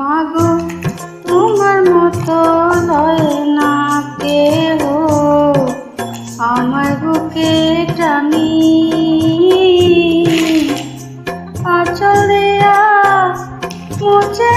মাগো তোমার মতো হয় না কেহ আমার বুকে টানি আঁচল দিয়া মুছে